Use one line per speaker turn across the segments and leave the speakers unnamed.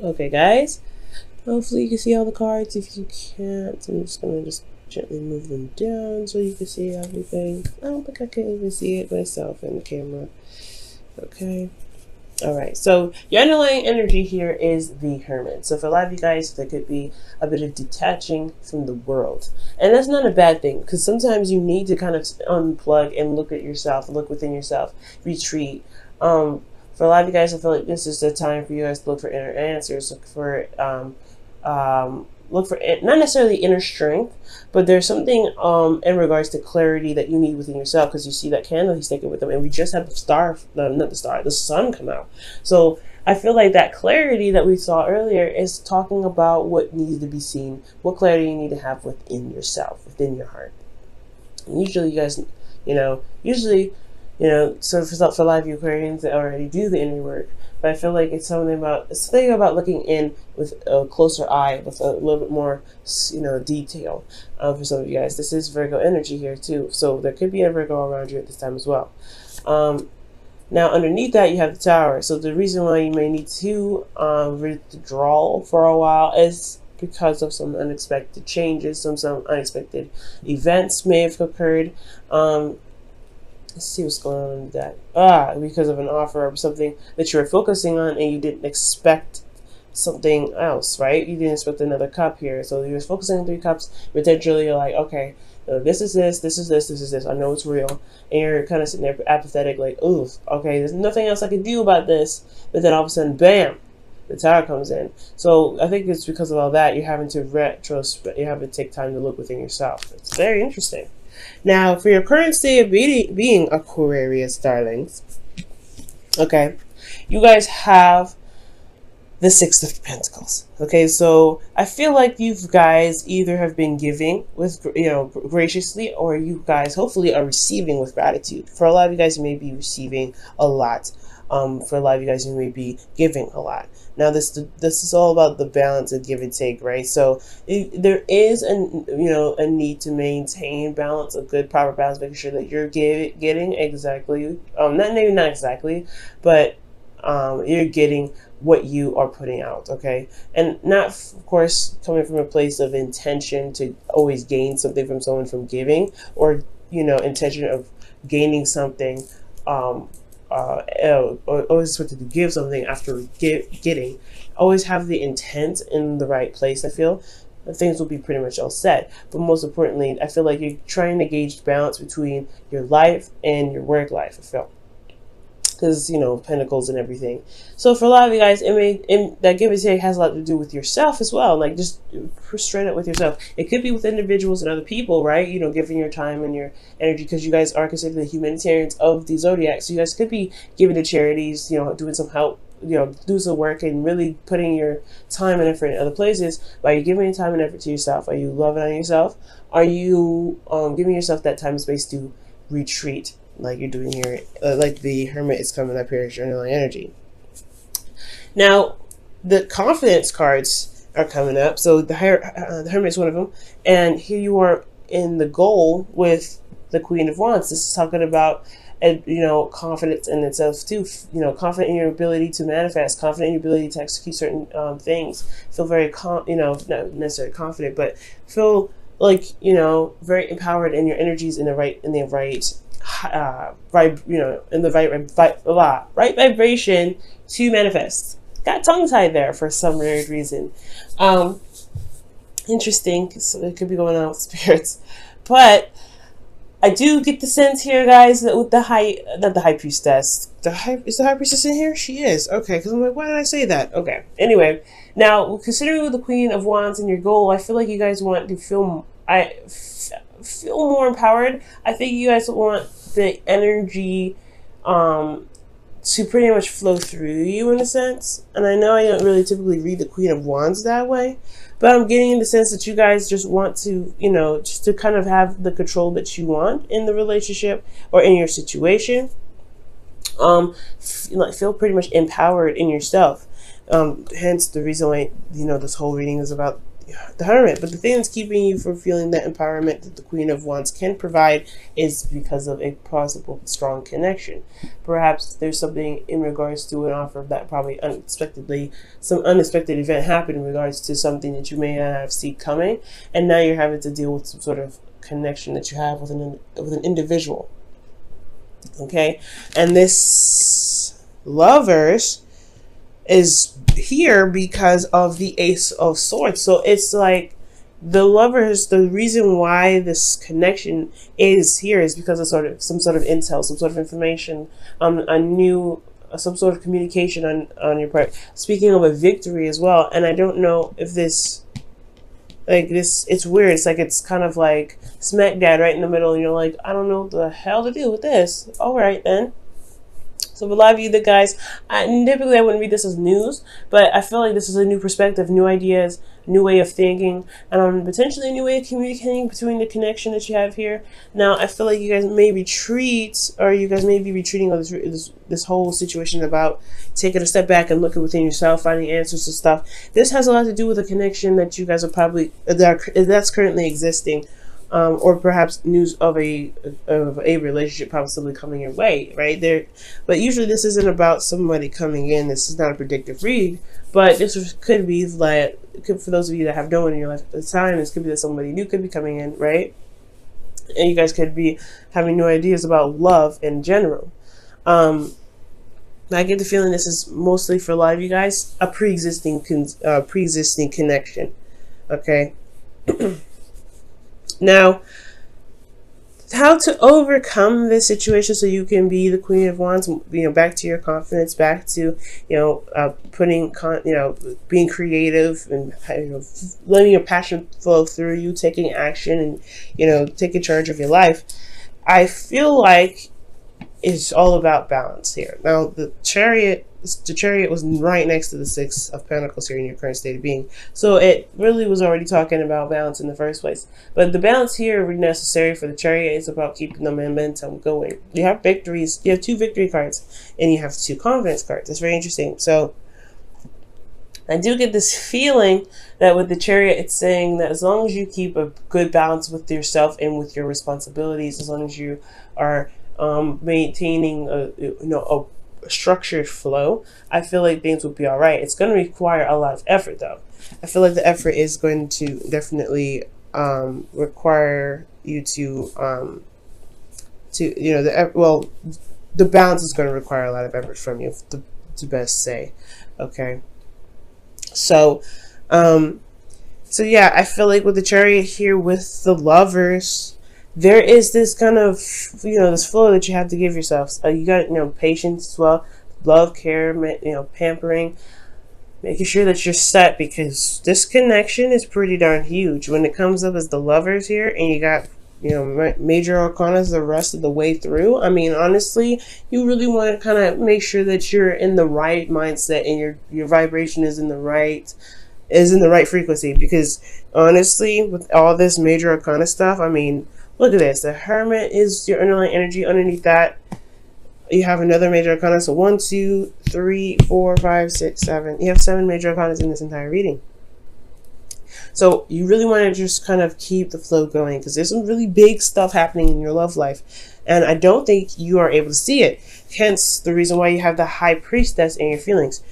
Okay, guys. Hopefully you can see all the cards. If you can't, I'm just gonna gently move them down so you can see everything. I don't think I can even see it myself in the camera. Okay. Alright, so your underlying energy here is the Hermit. So for a lot of you guys, there could be a bit of detaching from the world. And that's not a bad thing, because sometimes you need to kind of unplug and look at yourself, look within yourself, retreat. For a lot of you guys, I feel like this is the time for you guys to look for inner answers, look for not necessarily inner strength, but there's something in regards to clarity that you need within yourself, because you see that candle he's taking with him, and we just had the sun come out. So I feel like that clarity that we saw earlier is talking about what needs to be seen, what clarity you need to have within yourself, within your heart. And usually you guys, so for a lot of you Aquarians that already do the inner work, but I feel like it's something about looking in with a closer eye, with a little bit more, detail. For some of you guys, this is Virgo energy here too, so there could be a Virgo around you at this time as well. Now underneath that you have the Tower. So the reason why you may need to withdraw for a while is because of some unexpected changes, some unexpected events may have occurred. Let's see what's going on with that. Because of an offer or something that you were focusing on and you didn't expect something else, right? You didn't expect another cup here. So you were focusing on 3 cups, potentially you're like, okay, this is this, this is this, this is this. I know it's real. And you're kind of sitting there apathetic, like, ooh, okay, there's nothing else I can do about this. But then all of a sudden, bam, the Tower comes in. So I think it's because of all that, you're having to you have to take time to look within yourself. It's very interesting. Now, for your current state of being Aquarius, darlings, okay, you guys have the 6 of Pentacles. Okay, so I feel like you guys either have been giving with, graciously, or you guys hopefully are receiving with gratitude. For a lot of you guys, you may be receiving a lot. For a lot of you guys, you may be giving a lot. Now, this is all about the balance of give and take, right? So there is a need to maintain balance, a good proper balance, making sure that you're getting exactly, not exactly, but you're getting what you are putting out, okay? And not, of course, coming from a place of intention to always gain something from someone from giving, or intention of gaining something. Always wanted to give something after getting. Always have the intent in the right place. I feel things will be pretty much all set. But most importantly, I feel like you're trying to gauge balance between your life and your work life. I feel, because Pentacles and everything. So for a lot of you guys, that give and take has a lot to do with yourself as well. Like, just straight up with yourself. It could be with individuals and other people, right? Giving your time and your energy, because you guys are considered the humanitarians of the zodiac. So you guys could be giving to charities, doing some help, do some work, and really putting your time and effort in other places. Are you giving your time and effort to yourself? Are you loving on yourself? Are you giving yourself that time and space to retreat, like you're doing here, like the Hermit is coming up here as your underlying energy? Now, the confidence cards are coming up. So the Hermit is one of them. And here you are in the goal with the Queen of Wands. This is talking about, confidence in itself too. Confident in your ability to manifest, confident in your ability to execute certain things. Feel very, not necessarily confident, but feel like, very empowered in your energies in the right right vibration to manifest. Got tongue tied there for some weird reason. Interesting. So it could be going on with spirits, but I do get the sense here, guys, that with not the high priestess. Is the high priestess in here? She is. Okay, because I'm like, why did I say that? Okay. Anyway, now considering with the Queen of Wands and your goal, I feel like you guys want to feel more empowered. I think you guys want the energy to pretty much flow through you in a sense. And I know I don't really typically read the Queen of Wands that way, but I'm getting in the sense that you guys just want to, just to kind of have the control that you want in the relationship or in your situation. Feel pretty much empowered in yourself. Hence the reason why, this whole reading is about, the Hermit. But the thing that's keeping you from feeling that empowerment that the Queen of Wands can provide is because of a possible strong connection. Perhaps there's something in regards to an offer that probably unexpectedly, some unexpected event happened in regards to something that you may not have seen coming, and now you're having to deal with some sort of connection that you have with an individual. Okay, and this Lovers is here because of the Ace of Swords. So it's like the Lovers, the reason why this connection is here is because of some sort of intel, some sort of information, some sort of communication on your part. Speaking of a victory as well, and I don't know if this, like this, it's weird. It's like, it's kind of like smack dab right in the middle, and you're like, I don't know what the hell to do with this. All right then. So for a lot of you, the guys, typically I wouldn't read this as news, but I feel like this is a new perspective, new ideas, new way of thinking, and potentially a new way of communicating between the connection that you have here. Now, I feel like you guys may retreat, or you guys may be retreating on this whole situation about taking a step back and looking within yourself, finding answers to stuff. This has a lot to do with a connection that you guys are probably, that's currently existing. Or perhaps news of a relationship possibly coming your way, right there. But usually this isn't about somebody coming in. This is not a predictive read, but this could be like, for those of you that have no one in your life at the time, this could be that somebody new could be coming in, right? And you guys could be having new ideas about love in general. I get the feeling this is mostly for a lot of you guys a pre-existing connection. Okay. Now, how to overcome this situation so you can be the Queen of Wands, back to your confidence, back to, being creative and, letting your passion flow through you, taking action and, taking charge of your life. I feel like it's all about balance here. Now, the Chariot was right next to the Six of Pentacles here in your current state of being. So it really was already talking about balance in the first place. But the balance here necessary for the Chariot is about keeping the momentum going. You have victories. You have 2 victory cards and you have 2 confidence cards. That's very interesting. So I do get this feeling that with the Chariot, it's saying that as long as you keep a good balance with yourself and with your responsibilities, as long as you are maintaining a structured flow, I feel like things will be all right. It's going to require a lot of effort, though. I feel like the effort is going to definitely require you to the balance is going to require a lot of effort from you, to best say. Okay, so yeah, I feel like with the Chariot here, with the Lovers, there is this kind of, this flow that you have to give yourself. You got, patience as well, love, care, pampering, making sure that you're set, because this connection is pretty darn huge. When it comes up as the Lovers here, and you got, major arcana the rest of the way through, I mean, honestly, you really want to kind of make sure that you're in the right mindset and your vibration is in the right frequency, because honestly, with all this major arcana stuff, I mean, look at this. The Hermit is your underlying energy. Underneath that, you have another major arcana. So 1, 2, 3, 4, 5, 6, 7. You have 7 major arcanas in this entire reading. So you really want to just kind of keep the flow going, because there's some really big stuff happening in your love life. And I don't think you are able to see it. Hence the reason why you have the High Priestess in your feelings.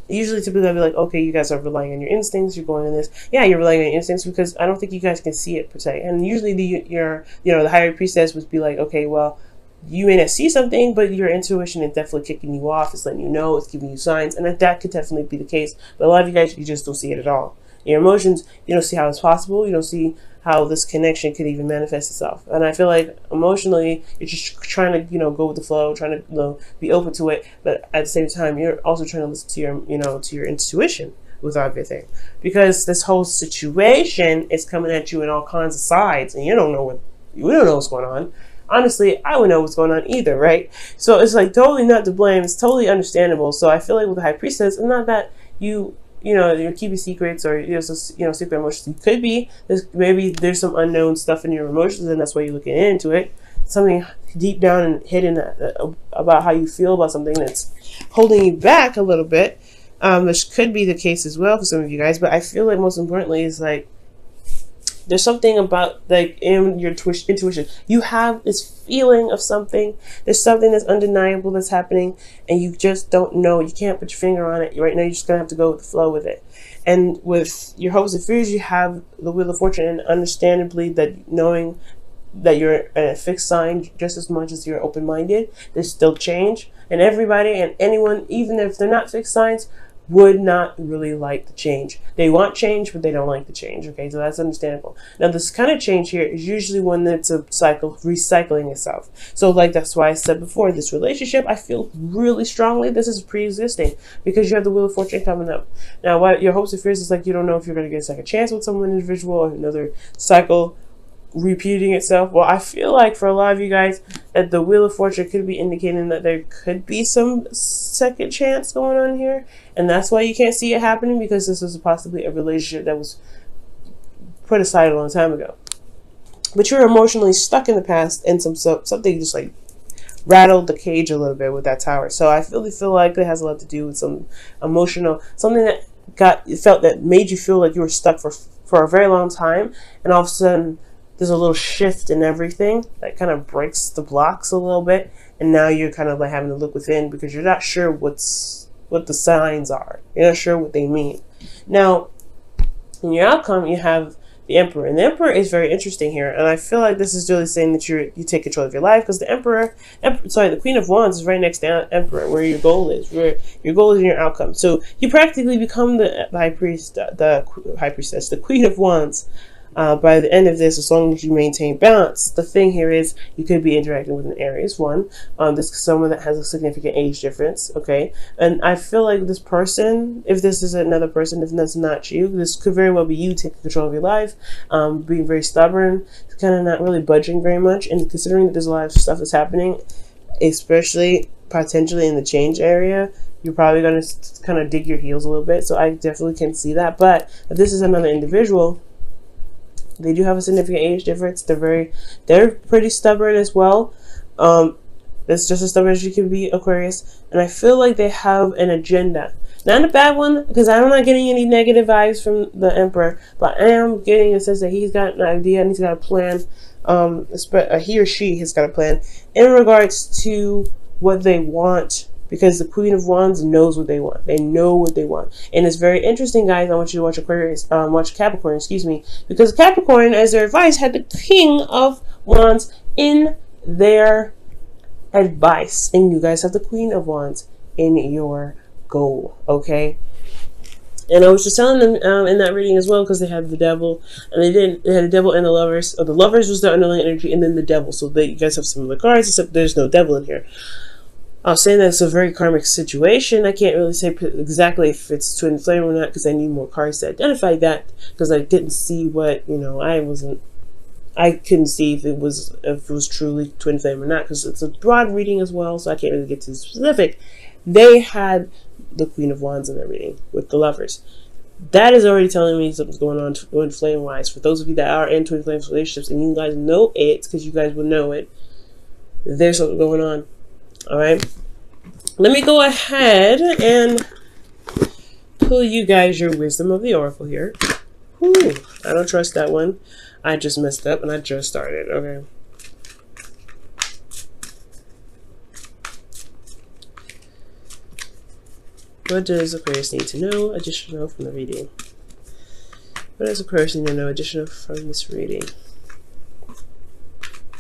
Usually typically I'll be like, okay, you guys are relying on your instincts, you're going in this. Yeah, you're relying on your instincts, because I don't think you guys can see it per se. And usually the Higher Priestess would be like, okay, well, you may not see something, but your intuition is definitely kicking you off. It's letting you know, it's giving you signs, and that could definitely be the case. But a lot of you guys, you just don't see it at all. Your emotions, you don't see how it's possible. You don't see how this connection could even manifest itself. And I feel like emotionally, you're just trying to, go with the flow, trying to, be open to it. But at the same time, you're also trying to listen to your, to your intuition with everything, because this whole situation is coming at you in all kinds of sides, and you don't know what's going on. Honestly, I wouldn't know what's going on either, right? So it's like totally not to blame. It's totally understandable. So I feel like with the High Priestess, it's not that you're keeping secrets or secret emotions. You could be. Maybe there's some unknown stuff in your emotions, and that's why you're looking into it. Something deep down and hidden about how you feel about something that's holding you back a little bit. which could be the case as well for some of you guys. But I feel like most importantly is like, there's something about like in your intuition, you have this feeling of something. There's something that's undeniable that's happening, and you just don't know. You can't put your finger on it right now. You're just gonna have to go with the flow with it. And with your hopes and fears, you have the Wheel of Fortune, and understandably that knowing that you're a fixed sign just as much as you're open-minded, there's still change, and everybody and anyone, even if they're not fixed signs, would not really like the change. They want change, but they don't like the change. Okay, so that's understandable. Now, this kind of change here is usually one that's a cycle, recycling itself. So, like, that's why I said before, this relationship, I feel really strongly this is pre-existing, because you have the Wheel of Fortune coming up. Now, what your hopes and fears is like, you don't know if you're going to get a second chance with someone individual or another cycle repeating itself. Well, I feel like for a lot of you guys that the Wheel of Fortune could be indicating that there could be some second chance going on here, and that's why you can't see it happening, because this is possibly a relationship that was put aside a long time ago, but you're emotionally stuck in the past, and something just like rattled the cage a little bit with that Tower. So I really feel like it has a lot to do with some emotional, something that felt that made you feel like you were stuck for a very long time, and all of a sudden there's a little shift in everything that kind of breaks the blocks a little bit, and now you're kind of like having to look within, because you're not sure what the signs are. You're not sure what they mean. Now, in your outcome, you have the Emperor, and the Emperor is very interesting here, and I feel like this is really saying that you take control of your life, because the Queen of Wands is right next to Emperor, where your goal is, in your outcome. So you practically become the High Priestess, the Queen of Wands. By the end of this, as long as you maintain balance. The thing here is you could be interacting with an Aries one. This is someone that has a significant age difference, okay? And I feel like this person, if this is another person, if that's not you, this could very well be you taking control of your life, being very stubborn, kind of not really budging very much, and considering that there's a lot of stuff that's happening, especially potentially in the change area, you're probably going to kind of dig your heels a little bit. So I definitely can see that. But if this is another individual, they do have a significant age difference. They're pretty stubborn as well. That's just as stubborn as you can be, Aquarius. And I feel like they have an agenda. Not a bad one, because I'm not getting any negative vibes from the Emperor, but I am getting a sense that he's got an idea and he's got a plan. He or she has got a plan in regards to what they want, because the Queen of Wands knows what they want. They know what they want. And it's very interesting, guys. I want you to watch watch Capricorn, because Capricorn, as their advice, had the King of Wands in their advice. And you guys have the Queen of Wands in your goal, okay? And I was just telling them in that reading as well, because they had the Devil, and they had the Devil and the Lovers. The Lovers was the underlying energy, and then the Devil. So you guys have some of the cards, except there's no Devil in here. I was saying that it's a very karmic situation. I can't really say exactly if it's twin flame or not, because I need more cards to identify that, because I didn't see what, I couldn't see if it was truly twin flame or not, because it's a broad reading as well, so I can't really get too specific. They had the Queen of Wands in their reading with the Lovers. That is already telling me something's going on twin flame wise. For those of you that are in twin flame relationships and you guys know it, because you guys will know it, there's something going on. All right, let me go ahead and pull you guys your Wisdom of the Oracle here. Whew, I don't trust that one. I just messed up and I just started. Okay. What does Aquarius need to know additional from the reading? What does Aquarius need to know additional from this reading?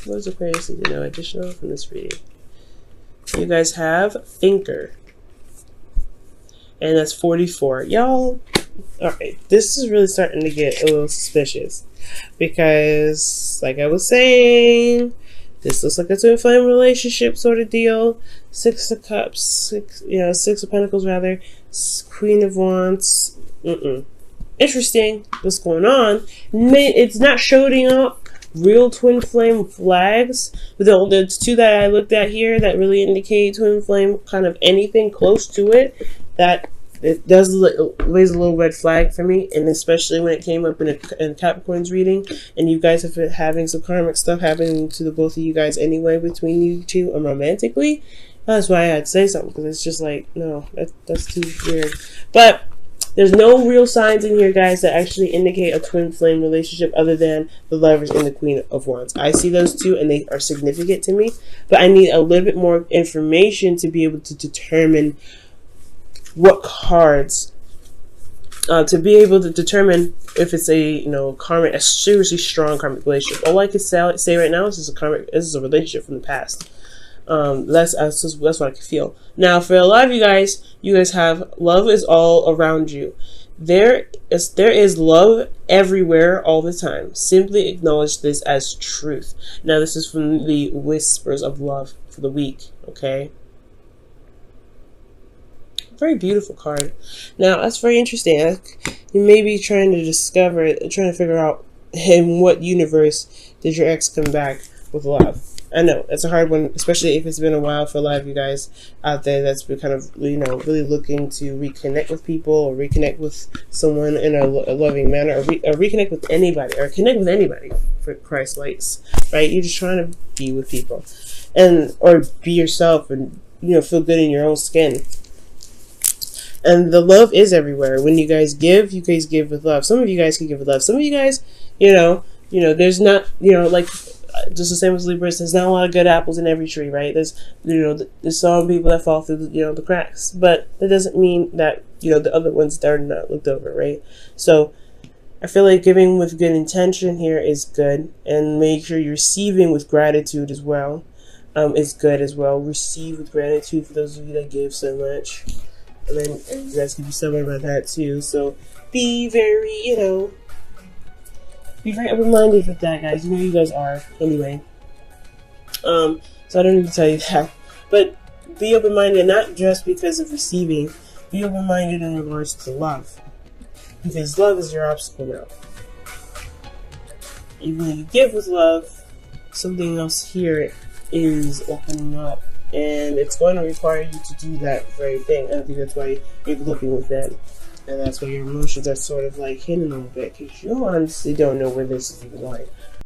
What does Aquarius need to know additional from this reading? You guys have Thinker, and that's 44. Y'all, alright, this is really starting to get a little suspicious, because like I was saying, this looks like a twin flame relationship sort of deal. Six of Cups, Six of Pentacles rather, Queen of Wands. Interesting what's going on. It's not showing up real twin flame flags, but the two that I looked at here that really indicate twin flame, kind of anything close to it, that it does raise a little red flag for me. And especially when it came up in Capricorn's reading, and you guys have been having some karmic stuff happening to the both of you guys anyway, between you two, romantically, That's why I had to say something, because it's just like, no, that's too weird. But there's no real signs in here, guys, that actually indicate a twin flame relationship other than the Lovers and the Queen of Wands. I see those two, and they are significant to me, but I need a little bit more information to be able to determine what cards, to be able to determine if it's a karmic, a seriously strong karmic relationship. All I can say right now is this is a relationship from the past. That's what I can feel. Now, for a lot of you guys have love is all around you. There is love everywhere all the time. Simply acknowledge this as truth. Now, this is from the Whispers of Love for the week. Okay. Very beautiful card. Now, that's very interesting. You may be trying to figure out in what universe did your ex come back with love. I know it's a hard one, especially if it's been a while for a lot of you guys out there that's been kind of, really looking to reconnect with people or reconnect with someone in a loving manner, or reconnect with anybody, or connect with anybody, for Christ's sakes, right? You're just trying to be with people, or be yourself, and feel good in your own skin. And the love is everywhere. When you guys give with love. Some of you guys can give with love. Some of you guys, there's not, like, just the same as Libras, there's not a lot of good apples in every tree, right? There's some people that fall through the cracks, but that doesn't mean that the other ones that are not looked over, right? So I feel like giving with good intention here is good, and make sure you're receiving with gratitude as well. Is good as well. Receive with gratitude for those of you that gave so much, and then you guys can be stubborn about that too. So be very, be very open-minded with that, guys. You guys are, anyway. So I don't need to tell you that. But be open-minded, not just because of receiving. Be open-minded in regards to love. Because love is your obstacle now. Even when you give with love, something else here is opening up. And it's going to require you to do that very thing. I think that's why you're looking with them. And that's why your emotions are sort of like hidden a little bit, because you honestly don't know where this is even going.